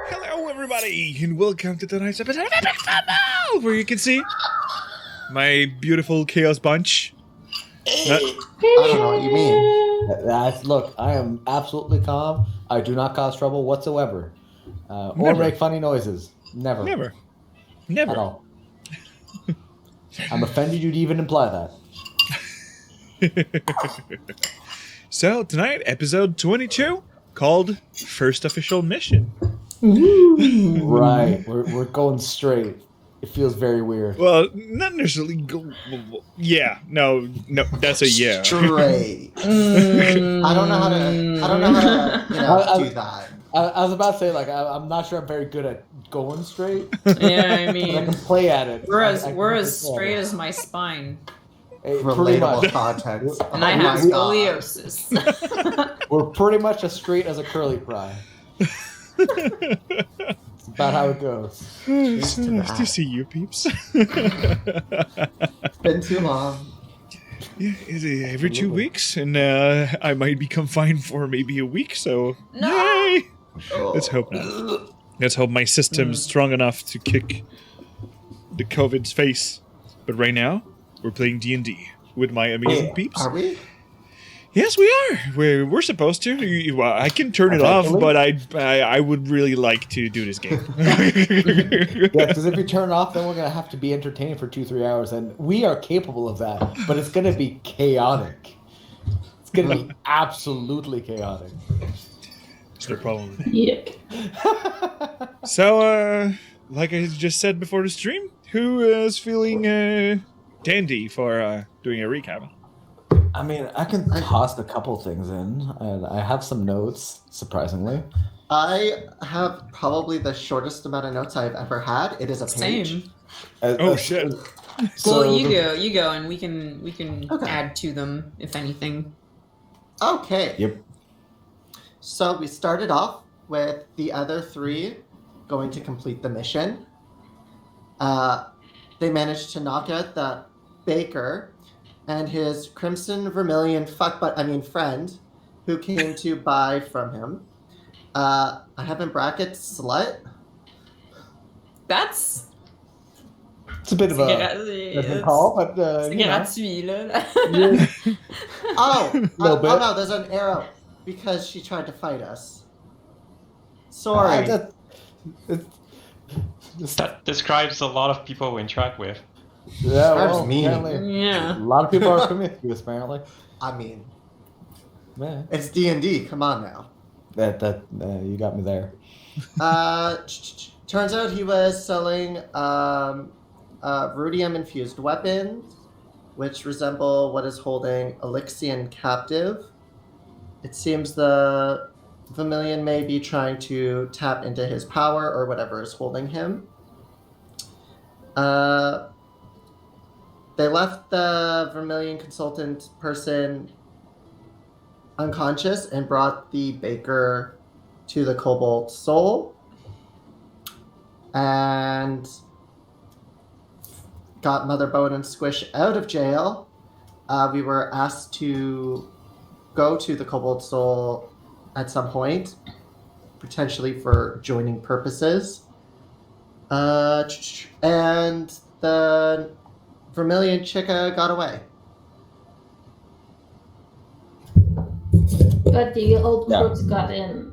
Hello, everybody, and welcome to tonight's episode of Epic Football, where you can see my beautiful Chaos Bunch. I don't know what you mean. Look, I am absolutely calm. I do not cause trouble whatsoever. Or Never. make funny noises. Never. At all. I'm offended you'd even imply that. So, tonight, episode 22, called First Official Mission. Right. We're going straight. It feels very weird. Well, not necessarily go... Yeah, no, that's a yeah. Straight. I don't know how to, do that. I was about to say, I'm not sure I'm very good at going straight. Yeah, I But I mean, can play at it. we're I as can straight as my spine, Pretty Relatable much. context. and I have scoliosis. We're pretty much as straight as a curly pry. It's about how it goes. So nice to see you, peeps. It's been too long. Yeah, every 2 weeks, and I might be confined for maybe a week, so No! yay! Let's hope not. Let's hope my system's strong enough to kick the COVID's face. But right now, we're playing D&D with my amazing peeps. Are we? Yes, we are. We're supposed to. I can turn it off, but I would really like to do this game. Yeah, because if you turn it off, then we're going to have to be entertained for 2-3 hours, and we are capable of that, but it's going to be chaotic. It's going to be absolutely chaotic. That's no problem. Yuck. So, like I just said before the stream, who is feeling dandy for doing a recap? I mean, I can toss a couple things in, and I have some notes, surprisingly. I have probably the shortest amount of notes I've ever had. It is a page. Same. Shit. Well, you go, and we can Okay. add to them if anything. Okay. Yep. So we started off with the other three going to complete the mission. They managed to knock out the baker and his crimson vermilion friend who came to buy from him. I have in brackets slut. That's It's a bit of a different call, but c'est you know. gratuit, là. Oh, Little bit. oh no, there's an arrow because she tried to fight us. Sorry. That describes a lot of people we interact with. Yeah, well, That's mean. apparently, Yeah. a lot of people are promiscuous, apparently. I mean, Man, it's D&D. Come on now. you got me there. Turns out he was selling rudium-infused weapons, which resemble what is holding Elixian captive. It seems the Vermilion may be trying to tap into his power or whatever is holding him. They left the Vermilion consultant person unconscious and brought the baker to the Cobalt Soul and got Mother Bone and Squish out of jail. We were asked to go to the Cobalt Soul at some point, potentially for joining purposes. And the Vermilion Chica got away. But the old crooks got in.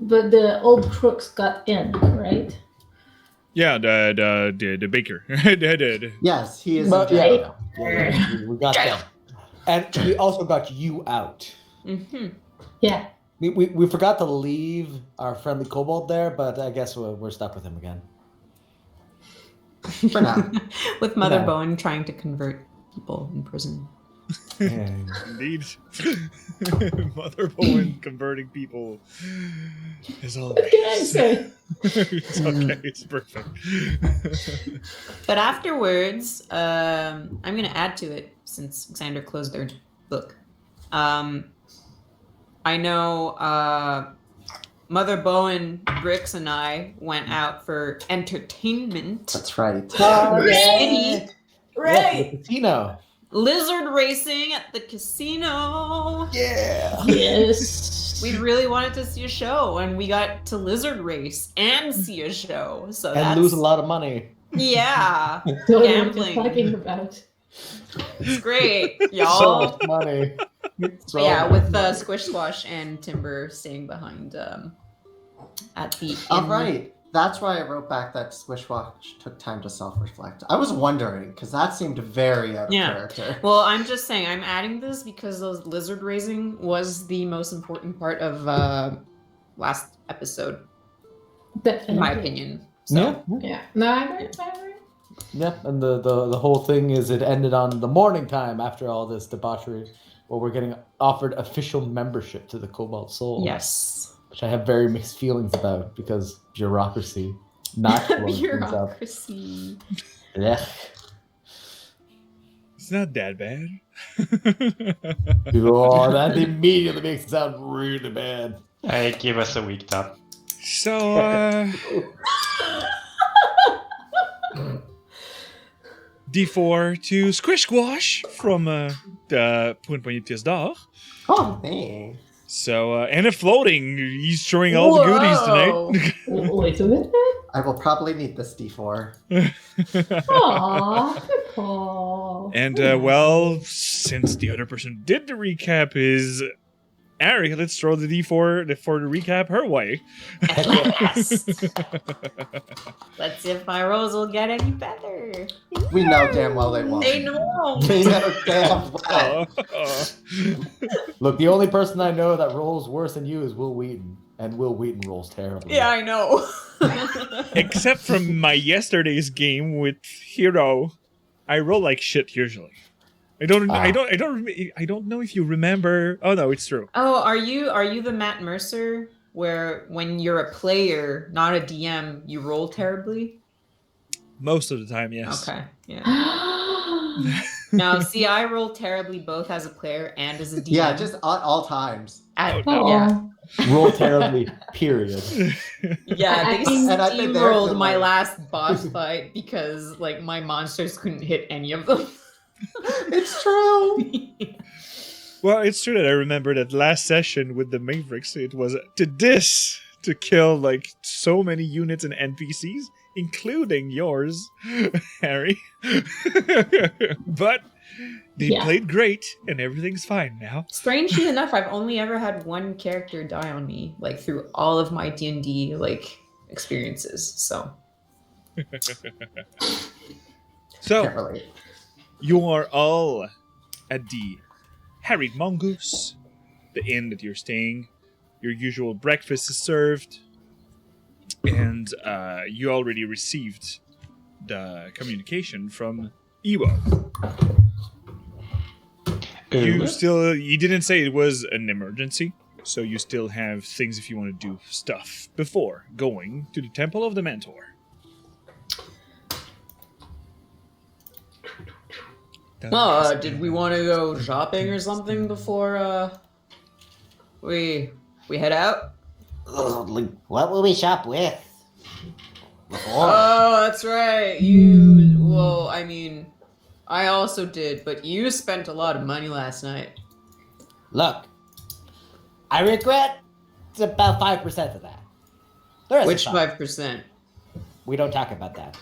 But the old crooks got in, right? Yeah, the baker. Yes, he is But, in jail. yeah, we got that. And we also got you out. Mm-hmm. Yeah. We forgot to leave our friendly kobold there, but I guess we're stuck with him again. For now. With Mother Yeah. Bone trying to convert people in prison. Yeah. Indeed. Mother Bowen converting people is always. What can I say? It's okay, it's perfect. But afterwards, I'm going to add to it since Xander closed their book. I know Mother Bowen, Brix, and I went out for entertainment. That's right. Oh, City. Yeah, the casino. lizard racing at the casino. Yeah. Yes. We really wanted to see a show, and we got to lizard race and see a show. So And that's lose a lot of money. Yeah, Don't know what you're gambling. talking about. It's great, So y'all. much money. So Yeah, much with money. Squish Squash and Timber staying behind at the All inn. right. That's why I wrote back that Squishwatch took time to self-reflect. I was wondering, because that seemed very out of Yeah. character. Well, I'm just saying, I'm adding this because those lizard raising was the most important part of last episode, Definitely. in my opinion. So, Yeah. Yeah. No, I agree. I agree. Yeah, and the whole thing is it ended on the morning time after all this debauchery, where we're getting offered official membership to the Cobalt Soul. yes. Which I have very mixed feelings about because bureaucracy. Not blowing things up. Bureaucracy. Blech. It's not that bad. Oh, that immediately makes it sound really bad. Hey, give us a week, Top. So, D4 to Squish Squash from the Point Point Dag. Oh, thanks. So, and a floating. He's throwing all the goodies tonight. Wait a minute. I will probably need this D4. Aww, good call. And, well, since the other person did the recap is Ari, let's throw the D4 for the recap her way. Yes. Let's see if my rolls will get any better. We know damn well they won't. They know. They know damn well. Look, the only person I know that rolls worse than you is Will Wheaton. And Will Wheaton rolls terribly. Yeah, I know. Except from my yesterday's game with Hero, I roll like shit usually. I don't know if you remember. Oh no, it's true. Oh, are you the Matt Mercer where when you're a player, not a DM, you roll terribly? Most of the time, yes. Okay. Yeah. No, see, I roll terribly both as a player and as a DM. Yeah, just at all times. Oh, no. Yeah. Roll terribly, period. Yeah, I they think- And I've been there steamrolled for, my like- last boss fight because like my monsters couldn't hit any of them. It's true. Well, it's true that I remember that last session with the Mavericks, it was to kill like so many units and NPCs, including yours, Harry. But they Yeah. played great, and everything's fine now. Strangely enough, I've only ever had one character die on me, like through all of my D&D like experiences. So So Can't relate. you are all at the Harried Mongoose, the inn that you're staying. Your usual breakfast is served, and you already received the communication from Iwo. You didn't say it was an emergency, so you still have things if you want to do stuff before going to the Temple of the Mentor. did we want to go shopping or something before we head out? What will we shop with? Oh, that's right. You well, I mean, I also did, but you spent a lot of money last night. Look, I regret it's about 5% of that. The rest Which is fine. 5%? We don't talk about that.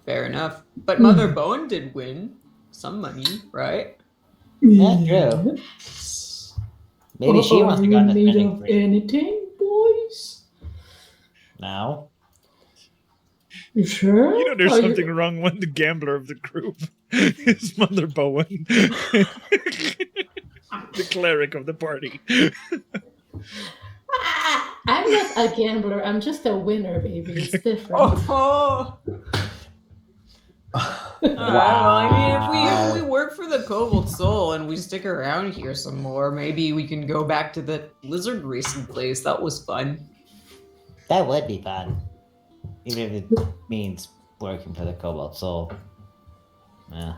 Fair enough. But Mother Bowen did win some money, right? That's true. Maybe she wants to go on a Are you made spending of spree. anything, boys? No. You sure? You know there's Are something wrong when the gambler of the group is Mother Bowen. The cleric of the party. I'm not a gambler. I'm just a winner, baby. It's different. Oh. Well, I mean, if we work for the Cobalt Soul and we stick around here some more, maybe we can go back to the lizard racing place. That was fun. That would be fun. Even if it means working for the Cobalt Soul. Yeah.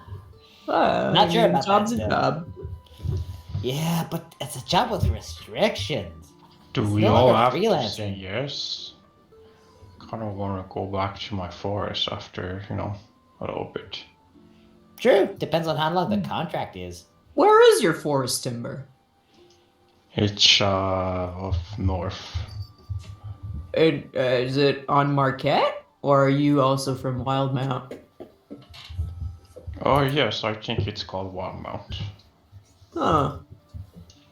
Not sure about job's that, a though. job. Yeah, but it's a job with restrictions. Do It's we no all longer have to freelancing. say yes? Kind of want to go back to my forest after, a little bit. True. Depends on how long the contract is. Where is your forest timber? It's of north. Is it on Marquette? Or are you also from Wildmount? Oh yes, I think it's called Wildmount. Huh.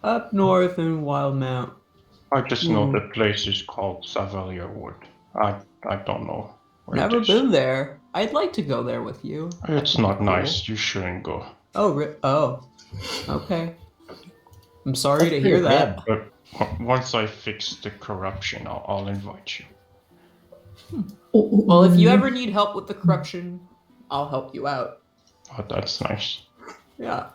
Up north in Wildmount. I just know the place is called Savalier Wood. I don't know where Never it is. been there. I'd like to go there with you. It's That'd be not cool. nice. You shouldn't go. Oh, okay. I'm sorry That's to hear pretty that. grim. But once I fix the corruption, I'll invite you. Well, if you ever need help with the corruption, I'll help you out. Oh, that's nice. Yeah.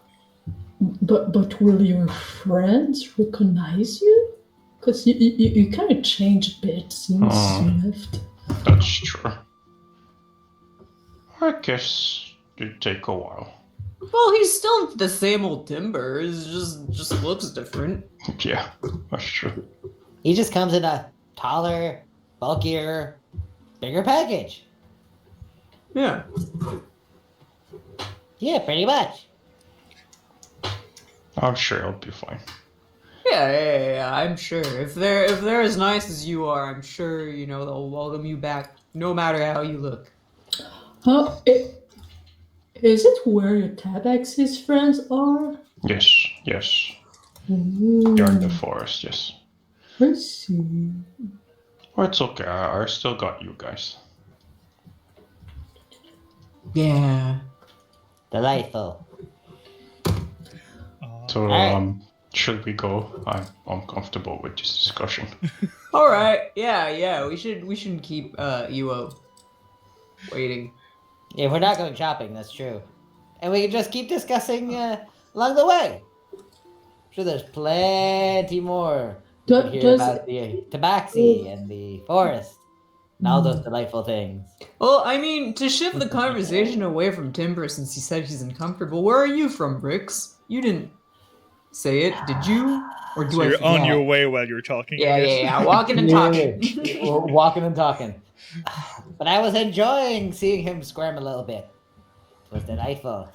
But will your friends recognize you? Because you kind of changed a bit since you left. That's true. I guess it'd take a while. Well, he's still the same old timber. It just looks different. Yeah, that's true. He just comes in a taller, bulkier, bigger package. Yeah. Yeah, pretty much. I'm sure it'll be fine. Yeah, I'm sure. If they're as nice as you are, I'm sure, they'll welcome you back no matter how you look. Huh? Is it where your Tabax's friends are? Yes. Ooh, You're in the forest, yes. I see. Well, it's okay. I still got you guys. Yeah. Delightful. So, Alright. should we go? I'm uncomfortable with this discussion. All right. Yeah. We shouldn't keep you waiting. If we're not going shopping, that's true. And we can just keep discussing along the way. I'm sure there's plenty more we could hear Does- about the tabaxi and the forest and all those delightful things. Well, I mean, to shift the conversation away from Timber, since he said he's uncomfortable, where are you from, Bricks? You didn't say it, did you? Or do So I you're on forget? your way while you're talking. I Yeah, guess. walking and talking. We're walking and talking. But I was enjoying seeing him squirm a little bit. It was delightful.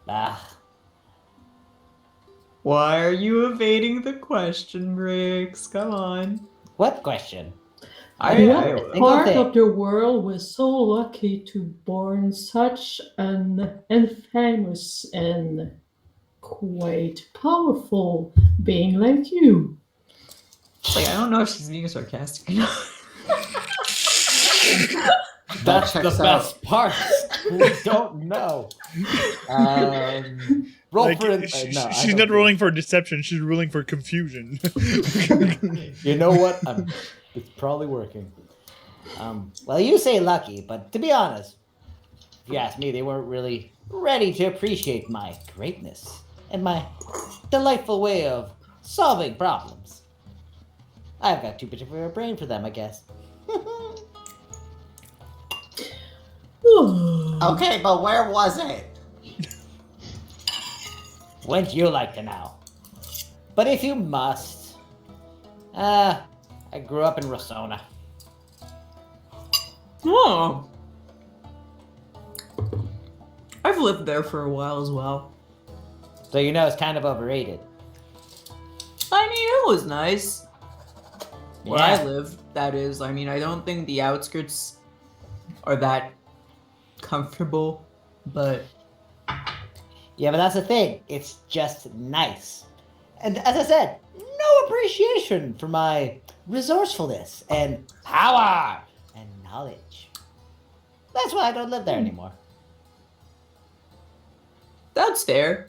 Ah, Why are you evading the question, Bricks? Come on. what question? I What Single part thing. of the world was so lucky to born such an infamous and quite powerful being like you? It's like, I don't know if she's being sarcastic or not. That's checks the out. best part. We don't know. Roll Like, for it. she's No, I not don't think- rolling for deception. She's rolling for confusion. You know what? It's probably working. Well, you say lucky, but to be honest, if you ask me, they weren't really ready to appreciate my greatness and my delightful way of solving problems. I've got too much of a brain for them, I guess. Okay, but where was it? Wouldn't you like to know? But if you must, I grew up in Rosona. Oh. I've lived there for a while as well. So you know it's kind of overrated. I mean, it was nice. Where I Yeah. live, that is. I mean, I don't think the outskirts are that comfortable, but Yeah, but that's the thing. It's just nice. And as I said, no appreciation for my resourcefulness and power and knowledge. That's why I don't live there anymore. that's fair.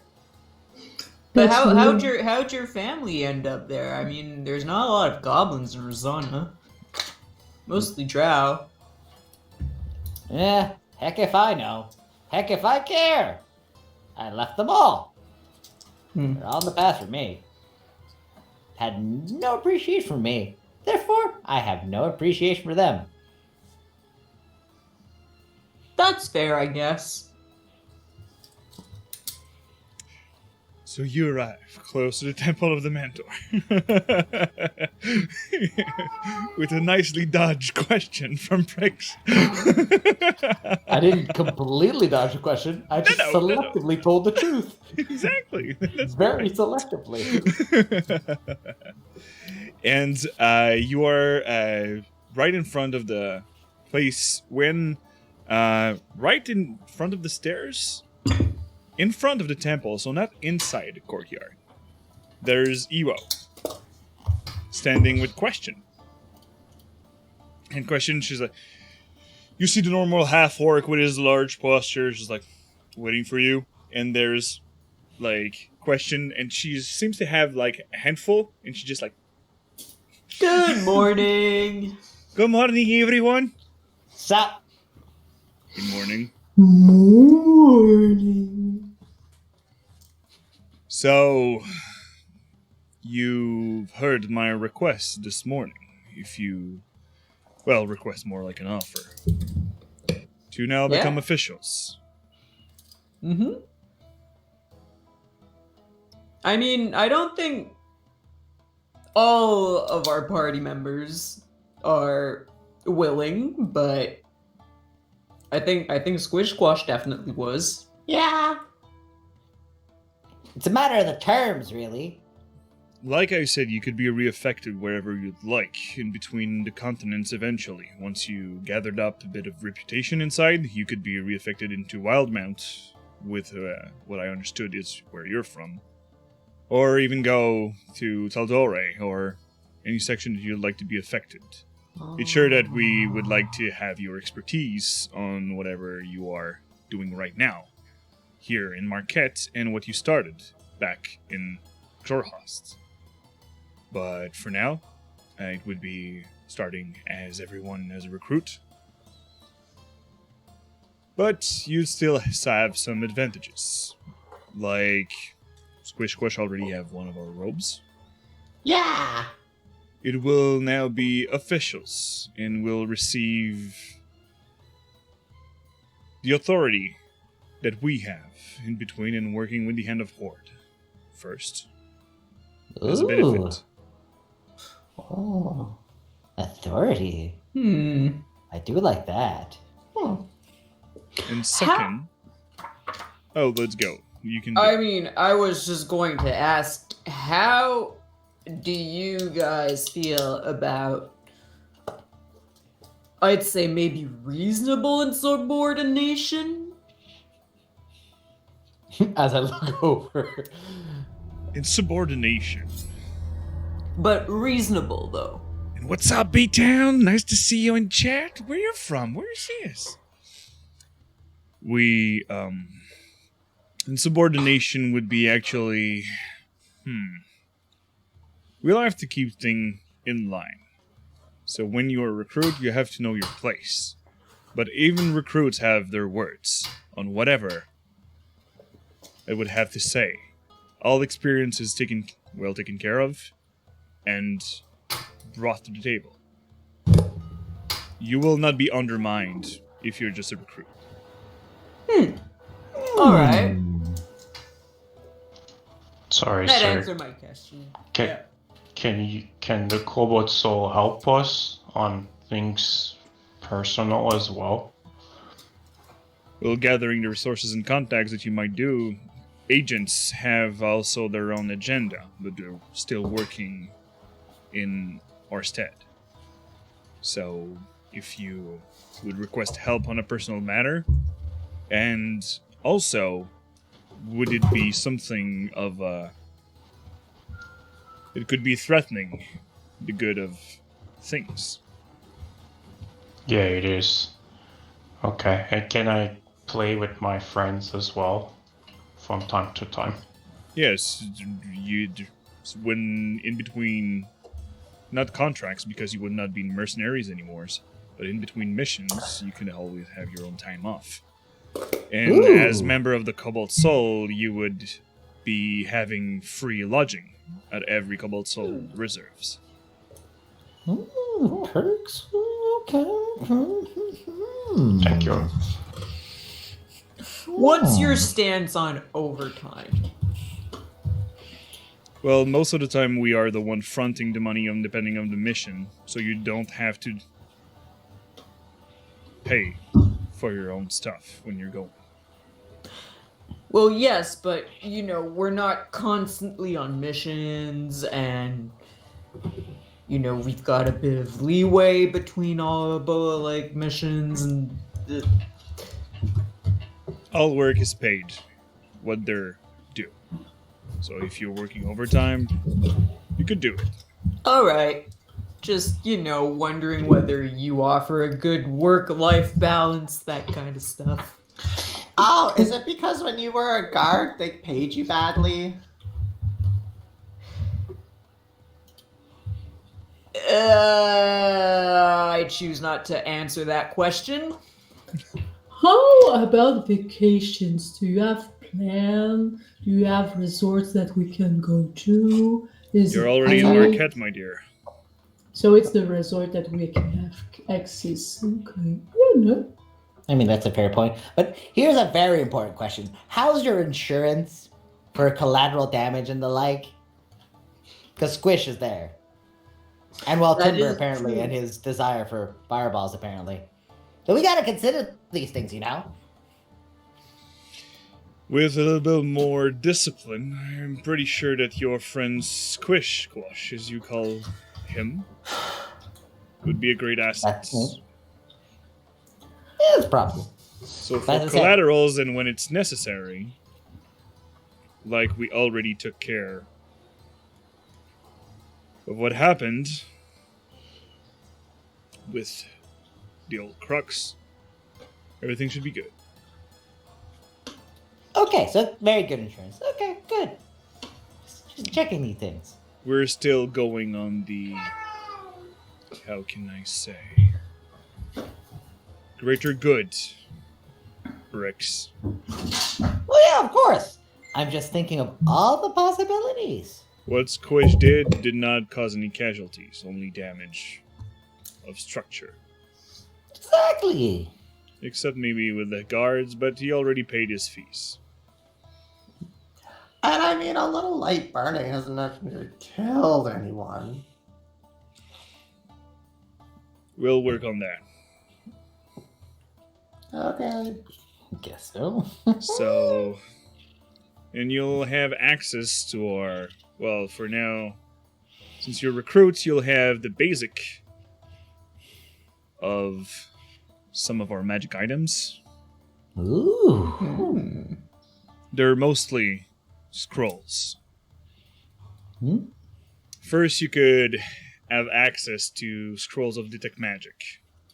But That's how'd your family end up there? I mean, there's not a lot of goblins in Arizona. Mostly drow. Yeah, heck if I know. Heck if I care. I left them all. They're on the path for me. Had no appreciation for me. Therefore, I have no appreciation for them. That's fair, I guess. So you arrive close to the Temple of the Mentor. With a nicely dodged question from Prix. I didn't completely dodge the question. I just No. selectively told the truth. Exactly. That's Very perfect. selectively. And you are right in front of the place when right in front of the stairs, in front of the temple, so not inside the courtyard, there's Iwo standing with Question. And Question, she's like, you see the normal half-orc with his large posture, just like, waiting for you. And there's, like, Question, and she seems to have, like, a handful, and she just, like, Good morning. good morning, everyone. Sup? Good morning. Morning. So, you've heard my request this morning. If you, well, request more like an offer. To now become Yeah. officials. Mm-hmm. I mean, I don't think all of our party members are willing, but I think Squish Squash definitely was. Yeah. It's a matter of the terms, really. Like I said, you could be reaffected wherever you'd like, in between the continents eventually. Once you gathered up a bit of reputation inside, you could be reaffected into Wildmount, with what I understood is where you're from. Or even go to Taldore, or any section that you'd like to be affected. It's sure that we would like to have your expertise on whatever you are doing right now, here in Marquette, and what you started back in Xorhast. But for now, it would be starting as everyone as a recruit. But you still have some advantages. Like, Squish Squish already have one of our robes. Yeah. It will now be officials and will receive the authority that we have in between and working with the Hand of Horde first. As a benefit. Oh. Authority. Hmm. I do like that. And second... Oh, let's go. You can... I mean, I was just going to ask, how do you guys feel about, I'd say maybe reasonable insubordination? As I look over. Insubordination. But reasonable, though. And what's up, B-Town? Nice to see you in chat. Where you from? Where is this? We, insubordination would be actually... We'll have to keep things in line. So when you're a recruit, you have to know your place. But even recruits have their words on whatever they would have to say. All experience is taken care of and brought to the table. You will not be undermined if you're just a recruit. Alright. Sorry, That sir. answered my question. Can the Kobold Soul help us on things personal as well? Well, gathering the resources and contacts that you might do, agents have also their own agenda, but they're still working in our stead. So, if you would request help on a personal matter, and also, would it be something of a... It could be threatening the good of things. Yeah, it is. Okay, and can I play with my friends as well from time to time? Yes, you'd... When in between... Not contracts, because you would not be mercenaries anymore, but in between missions, you can always have your own time off. And as member of the Cobalt Soul, you would be having free lodging at every Cobalt Soul reserves. Perks? Okay. Thank you. What's your stance on overtime? Well, most of the time we are the one fronting the money depending on the mission, so you don't have to pay for your own stuff when you're going. Well, yes, but we're not constantly on missions, and we've got a bit of leeway between all of missions, and All work is paid what they're due. So if you're working overtime, you could do it. all right. Just wondering whether you offer a good work-life balance, that kind of stuff. Oh, is it because when you were a guard, they paid you badly? I choose not to answer that question. How about vacations? Do you have plan? Do you have resorts that we can go to? You're already in Marquette, my dear. So it's the resort that we can have access. Okay. Yeah, no. I mean, that's a fair point. But here's a very important question. How's your insurance for collateral damage and the like? Because Squish is there. And well, That Timber is apparently, true. and his desire for fireballs apparently. So we gotta consider these things, With a little bit more discipline, I'm pretty sure that your friend Squish Squash, as you call him, would be a great asset. Yeah, it's probably. So for As I said- collaterals and when it's necessary, like we already took care of what happened with the old crux, everything should be good. Okay, so very good insurance. Okay, good. Just checking these things. We're still going on the, how can I say, greater good, Rex. Well, yeah, of course. I'm just thinking of all the possibilities. What Squish did not cause any casualties, only damage of structure. Exactly. Except maybe with the guards, but he already paid his fees. And I mean, a little light burning hasn't actually killed anyone. We'll work on that. Okay. Guess so. So, and you'll have access to our, well, for now, since you're recruits, you'll have the basic of some of our magic items. Ooh. They're mostly scrolls. Hmm? First, you could have access to scrolls of detect magic.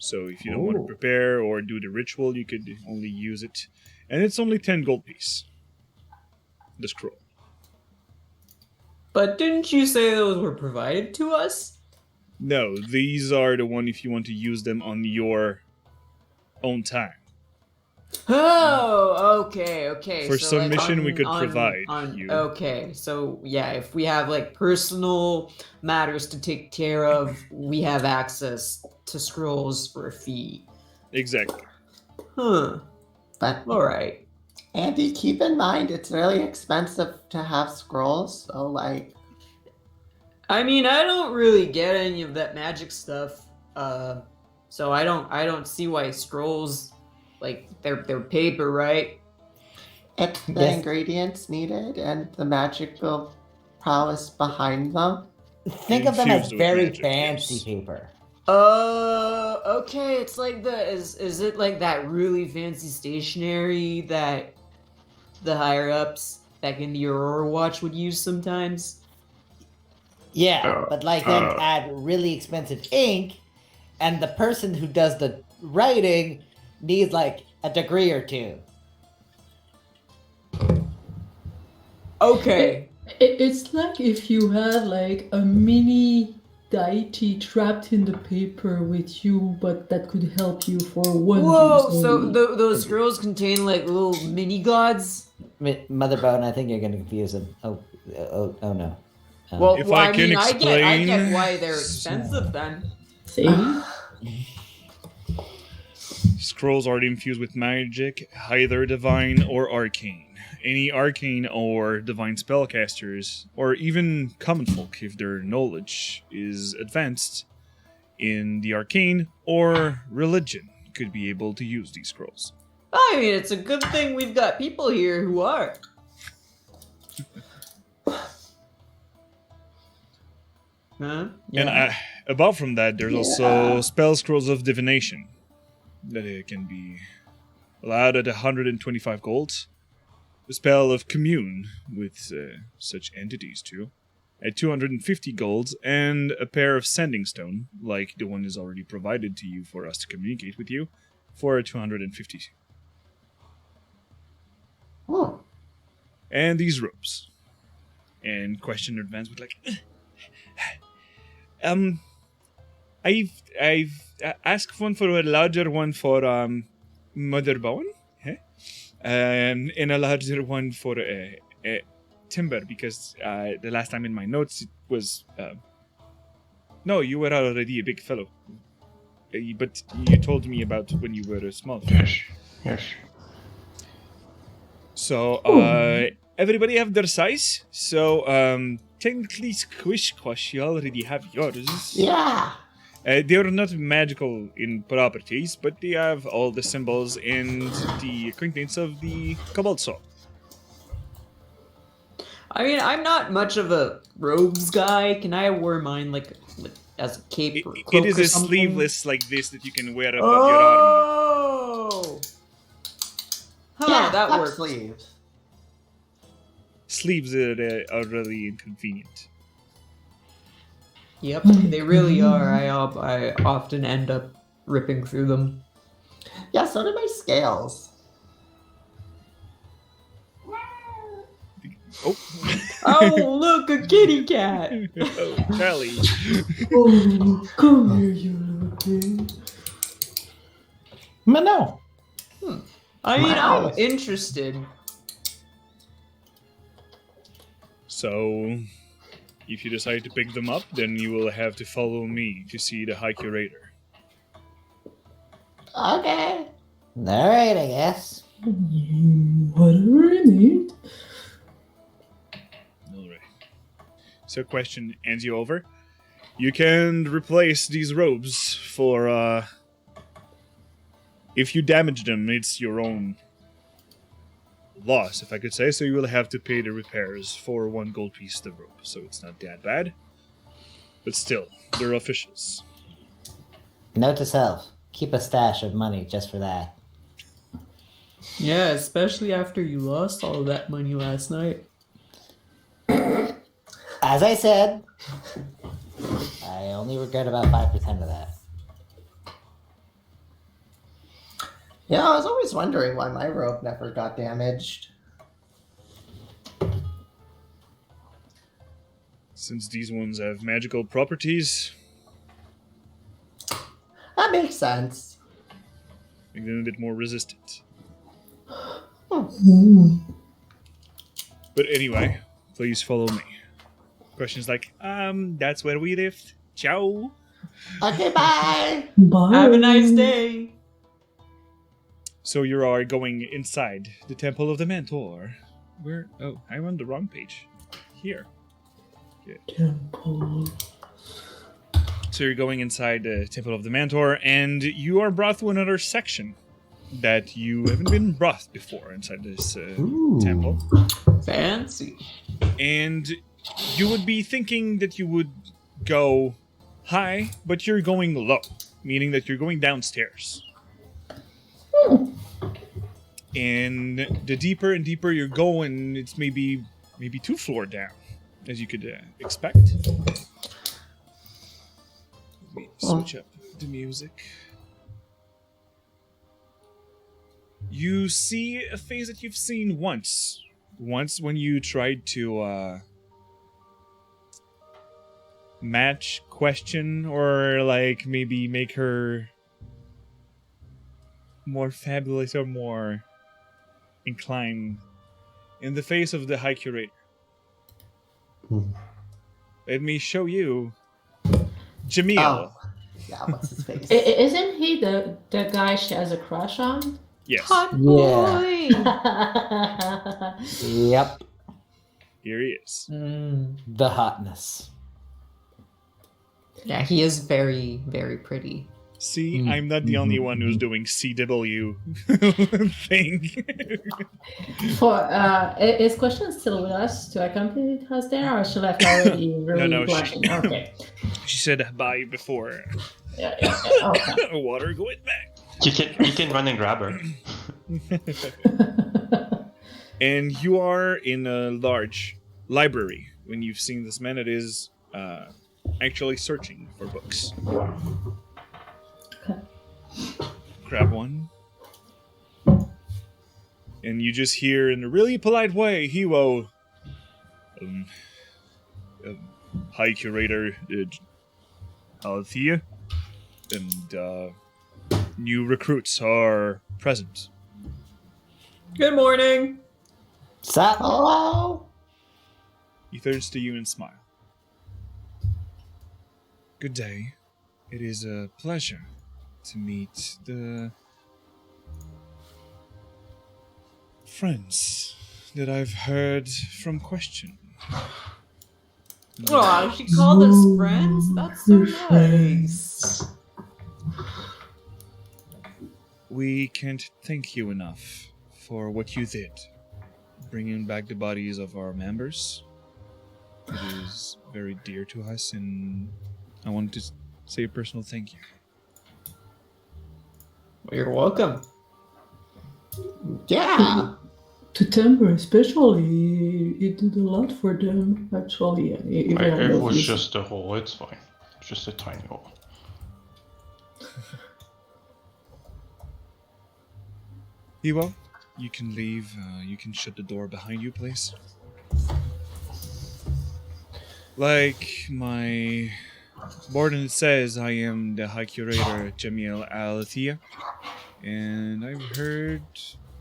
So if you don't want to Ooh. prepare or do the ritual, you could only use it. And it's only 10 gold piece. The scroll. But didn't you say those were provided to us? No, these are the one if you want to use them on your own time. Oh, okay. For So, some mission, we could provide you. Okay, so yeah, if we have personal matters to take care of, we have access to scrolls for a fee. Exactly. Huh. But All right. Andy, keep in mind it's really expensive to have scrolls, so I mean, I don't really get any of that magic stuff. So I don't see why scrolls, they're paper, right? it's the Yes. ingredients needed and the magical prowess behind them. Think of them as Infused with very magic, fancy yes. paper. Okay, it's like is it like that really fancy stationery that the higher ups back in the Aurora Watch would use sometimes? Yeah, but then add really expensive ink, and the person who does the writing needs a degree or two. Okay. It's like if you had a mini deity trapped in the paper with you, but that could help you for one Whoa, use so only. those scrolls contain little mini gods? Mother Bone, I think you're going to confuse them. Oh no. Well, If I can I get explain- why they're expensive then. See? Scrolls are infused with magic, either divine or arcane. any arcane or divine spellcasters, or even common folk if their knowledge is advanced in the arcane or religion, could be able to use these scrolls. I mean, it's a good thing we've got people here who are. Huh? And above from that, there's also spell scrolls of divination that can be allowed at 125 gold. The spell of commune with such entities too, at 250 gold, and a pair of sending stone, like the one is already provided to you for us to communicate with you, for 250. Oh. And these robes. And question advance with like, I've asked one for a larger one for Mother Bowen, and a larger one for Timber, because the last time in my notes it was no, you were already a big fellow, but you told me about when you were a small fellow. Yes. So everybody have their size. So technically, Squish Squash, you already have yours. Yeah. They are not magical in properties, but they have all the symbols and the acquaintance of the Cobalt Soul. I mean, I'm not much of a robes guy. Can I wear mine like as a cape or cloak It is or a something? sleeveless like this that you can wear above your armor. Oh! Huh, Yeah, that puff works. sleeves. Sleeves are really inconvenient. Yep, they really are. I often end up ripping through them. Yeah, so do my scales. Oh, Oh, look, a kitty cat! oh, Charlie. Oh, come here, you little thing. But no. I mean, I'm Wow. interested. So, if you decide to pick them up, then you will have to follow me to see the High Curator. Okay. All right, I guess. Whatever I need. Alright. So, question hands you over. You can replace these robes for, if you damage them, it's your own loss, if I could say, so you will have to pay the repairs for 1 gold piece of rope, so it's not that bad. But still, they're officials. Note to self: keep a stash of money just for that. Yeah, especially after you lost all of that money last night. As I said, I only regret about 5% of that. Yeah, I was always wondering why my robe never got damaged. Since these ones have magical properties, That makes sense. make them a bit more resistant. But anyway, please follow me. Questions like, that's where we live. Ciao. Okay, bye. Bye. Have a nice day! So you are going inside the Temple of the Mentor. Where? Oh, I'm on the wrong page. Here. Temple. So you're going inside the Temple of the Mentor, and you are brought to another section that you haven't been brought before inside this temple. Fancy. And you would be thinking that you would go high, but you're going low, meaning that you're going downstairs. And the deeper and deeper you're going, it's maybe 2 floors down, as you could expect. Let me switch up the music. You see a face that you've seen once. Once when you tried to match question or like maybe make her more fabulous or more inclined in the face of the High Curator. Let me show you Jamil. Oh. Yeah, what's his face? Isn't he the guy she has a crush on? Yes. Hot Yeah. boy. Yep. Here he is. The hotness. Yeah, he is very, very pretty. See, I'm not the only one who's doing CW thing. Is Question still with us to accompany us there, or she left already? Really No, blushing. Okay. She said bye before. Yeah. Okay. Water going back. You can run and grab her. And you are in a large library. When you've seen this man, it is actually searching for books. Okay. Grab one. And you just hear in a really polite way, Hero, High Curator Althea, and new recruits are present. Good morning. Sup? Hello? He turns to you and smiles. Good day. It is a pleasure to meet the friends that I've heard from Question. Oh, she called us friends? That's so nice. We can't thank you enough for what you did, bringing back the bodies of our members. It is very dear to us, and I wanted to say a personal thank you. Well, you're welcome. Yeah. To Timber especially, it did a lot for them, actually. Even If it though was he's- just a hole, it's fine. It's just a tiny hole. Iwo, you can leave. You can shut the door behind you, please. Like my board says, I am the High Curator Jamil Althea, and I've heard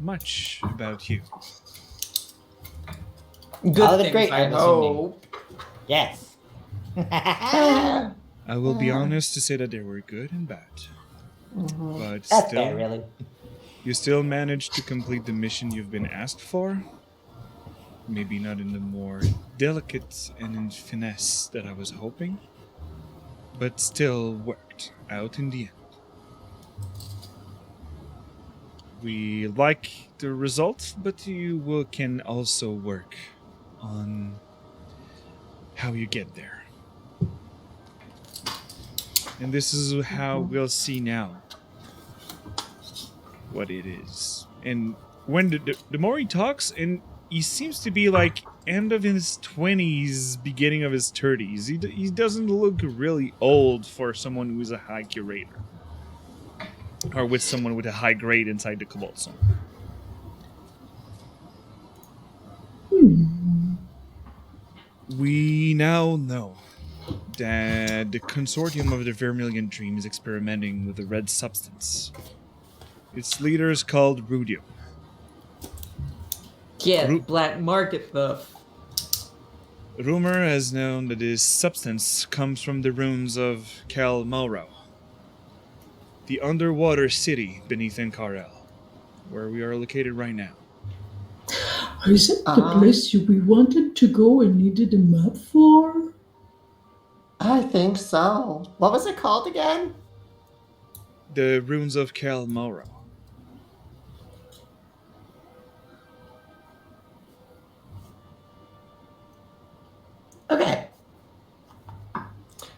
much about you. Good All the things, great, I I'm assuming. hope. Yes. I will be honest to say that there were good and bad, but That's still, fair, really. you still managed to complete the mission you've been asked for. Maybe not in the more delicate and in finesse that I was hoping, but still worked out in the end. We like the result, but can also work on how you get there. And this is how we'll see now what it is. And when the more he talks, and he seems to be like end of his 20s, beginning of his 30s. He doesn't look really old for someone who's a high curator. Or with someone with a high grade inside the Cobalt Zone. We now know that the consortium of the Vermilion Dream is experimenting with a red substance. Its leader is called Rudio. Yeah, black market stuff. Rumor has known that this substance comes from the ruins of Cal Mauro, the underwater city beneath Encarel, where we are located right now. Is it the place we wanted to go and needed a map for? I think so. What was it called again? The ruins of Cal Mauro. Okay.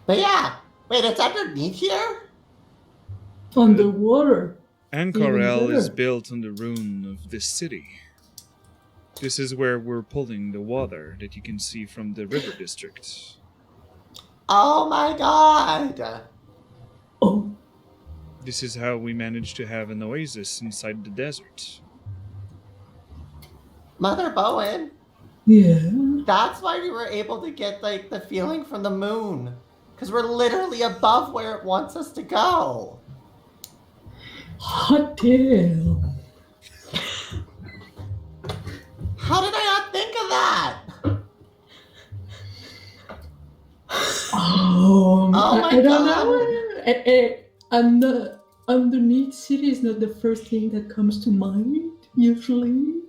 But yeah, wait, it's underneath here? Underwater. Encarel is better. built on the ruin of this city. This is where we're pulling the water that you can see from the river district. Oh my god! Oh, This is how we managed to have an oasis inside the desert. Mother Bowen, yeah. that's why we were able to get like the feeling from the moon. Because we're literally above where it wants us to go. Hot damn. How did I not think of that? Oh my I don't God. know. underneath city is not the first thing that comes to mind, usually.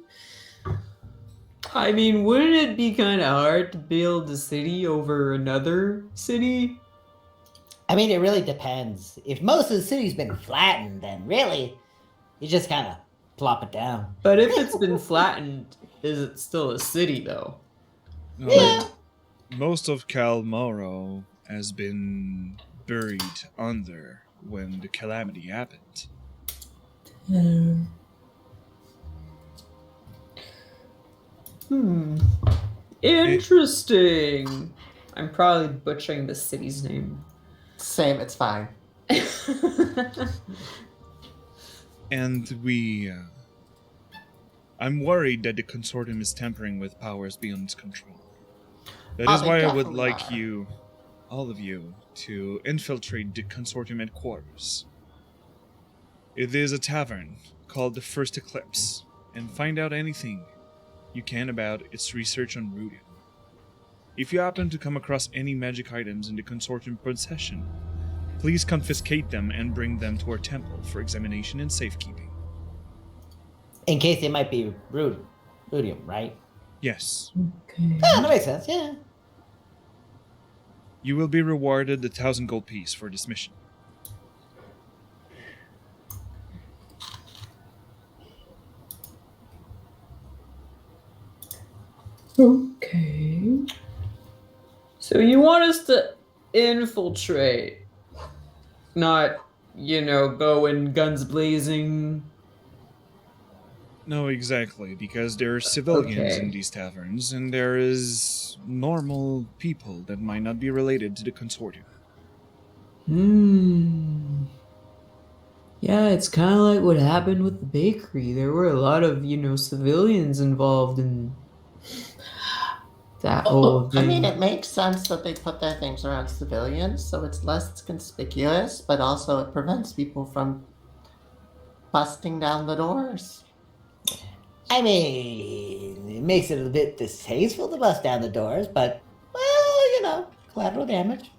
I mean, wouldn't it be kind of hard to build a city over another city? I mean, it really depends. If most of the city's been flattened, then really, you just kind of plop it down. But if it's been flattened, is it still a city though? No, Yeah. most of Kalmaro has been buried under when the calamity happened. Uh, Interesting. I'm probably butchering the city's name. Same, it's fine. And I'm worried that the consortium is tampering with powers beyond its control. That is They why I would definitely like are. you, all of you, to infiltrate the consortium headquarters. It is a tavern called the First Eclipse, and find out anything you can about its research on Rudium. If you happen to come across any magic items in the consortium possession, please confiscate them and bring them to our temple for examination and safekeeping. In case they might be rudium, right? Yes. okay. Yeah, that makes sense. Yeah. You will be rewarded the 1,000 gold piece for this mission. Okay. So you want us to infiltrate, not, go in guns blazing. No, exactly, because there are civilians in Okay. these taverns, and there is normal people that might not be related to the consortium. Yeah, it's kind of like what happened with the bakery. There were a lot of, civilians involved in that whole I thing. mean, it makes sense that they put their things around civilians, so it's less conspicuous, but also it prevents people from busting down the doors. I mean, it makes it a bit distasteful to bust down the doors, but, well, collateral damage.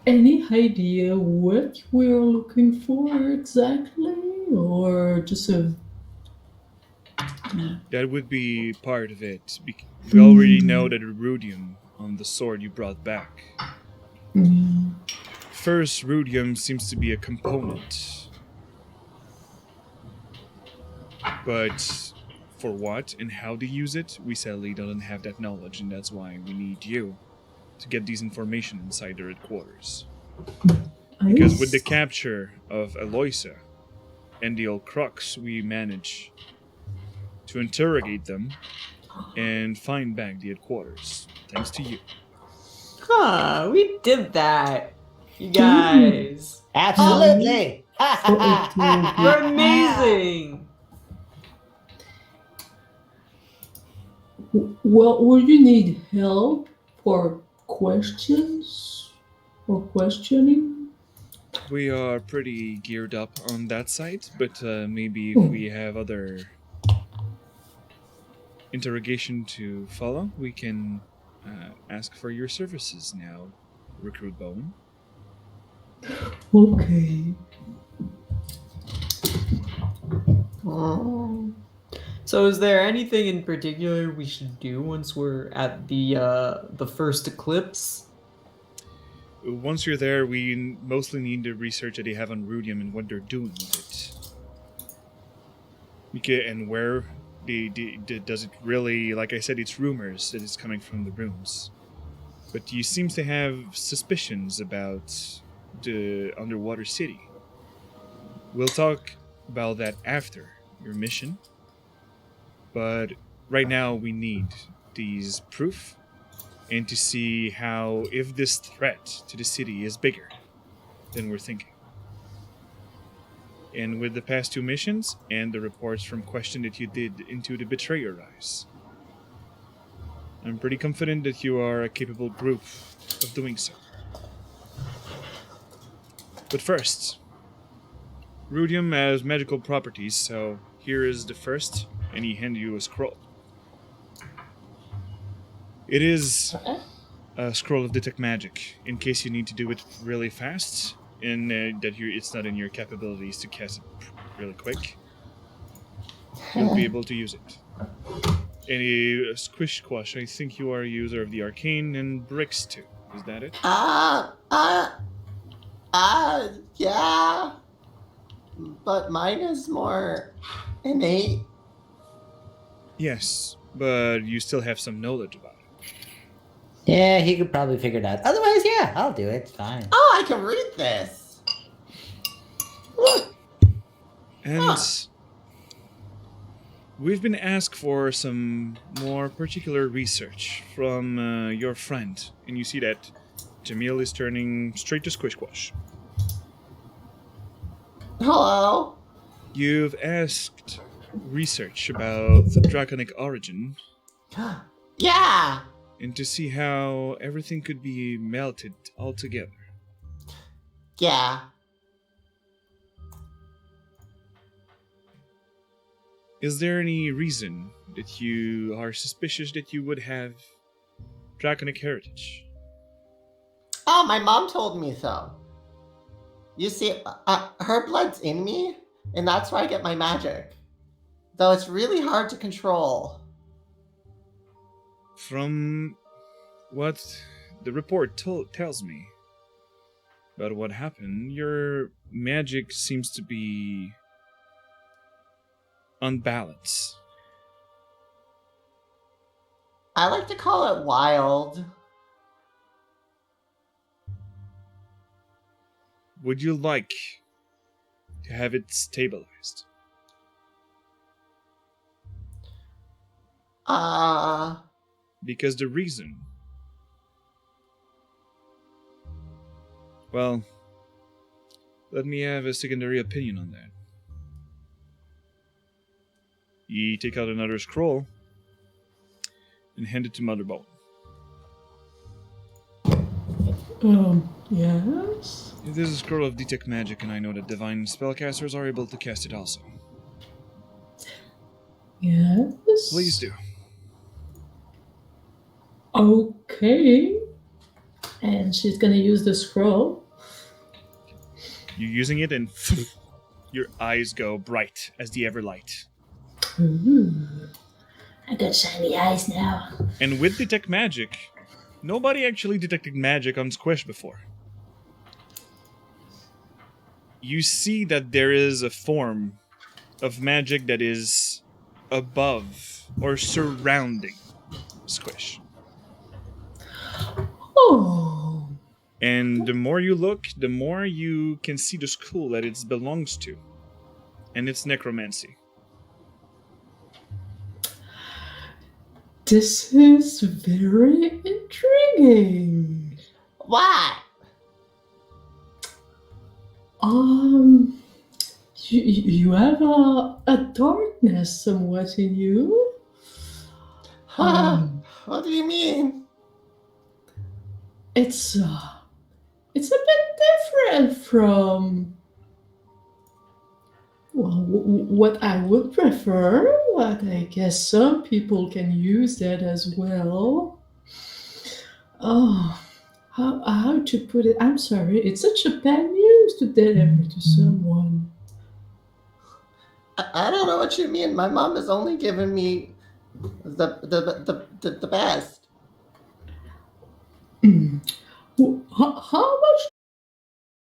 Any idea what we're looking for exactly? Or just a. That would be part of it. We already know that rudium on the sword you brought back. Mm, First, rudium seems to be a component. But for what and how to use it, we sadly don't have that knowledge, and that's why we need you to get these information inside their headquarters. Because with the capture of Aloysia and the old crux, we manage to interrogate them and find back the headquarters, thanks to you. Huh, we did that. You guys. Absolutely. You're amazing. Well, would you need help for questions or questioning? We are pretty geared up on that side, but maybe if we have other interrogation to follow, we can ask for your services now, Recruit Bone. Okay. So is there anything in particular we should do once we're at the first eclipse? Once you're there, we mostly need the research that they have on Rudium and what they're doing with it. And where does it really, like I said, it's rumors that it's coming from the rooms. But you seem to have suspicions about the underwater city. We'll talk about that after your mission. But right now we need these proof and to see how if this threat to the city is bigger than we're thinking. And with the past 2 missions and the reports from question that you did into the Betrayer Eyes, I'm pretty confident that you are a capable group of doing so. But first, Rudium has magical properties, so here is the first, and he hands you a scroll. It is a scroll of detect magic, in case you need to do it really fast, and it's not in your capabilities to cast it really quick, you'll be able to use it. Any Squish Squash, I think you are a user of the arcane, and Bricks too. Is that it? Yeah. But mine is more innate. Yes, but you still have some knowledge about it. Yeah, he could probably figure it out. Otherwise, yeah, I'll do it. It's fine. Oh, I can read this. Look. And we've been asked for some more particular research from your friend, and you see that Jamil is turning straight to Squish Squash. Hello. You've asked research about the draconic origin, Yeah. and to see how everything could be melted all together. Yeah. Is there any reason that you are suspicious that you would have draconic heritage? Oh, my mom told me so. You see, her blood's in me, and that's where I get my magic. Though it's really hard to control. From what the report tells me about what happened, your magic seems to be unbalanced. I like to call it wild. Would you like to have it stabilized? Because the reason... Well, let me have a secondary opinion on that. You take out another scroll and hand it to Motherbolt. Yes? It is a scroll of detect magic, and I know that divine spellcasters are able to cast it also. Yes? Please do. Okay. And she's gonna use the scroll. You're using it, and your eyes go bright as the Everlight. Ooh. I got shiny eyes now. And with detect magic, nobody actually detected magic on Squish before. You see that there is a form of magic that is above or surrounding Squish. Oh. And the more you look, the more you can see the school that it belongs to. And it's necromancy. This is very intriguing. What? You have a darkness somewhat in you. What do you mean? It's a bit different from what I would prefer, but I guess some people can use that as well. Oh, how to put it? I'm sorry, it's such a bad news to deliver to someone. I don't know what you mean. My mom has only given me the best. How much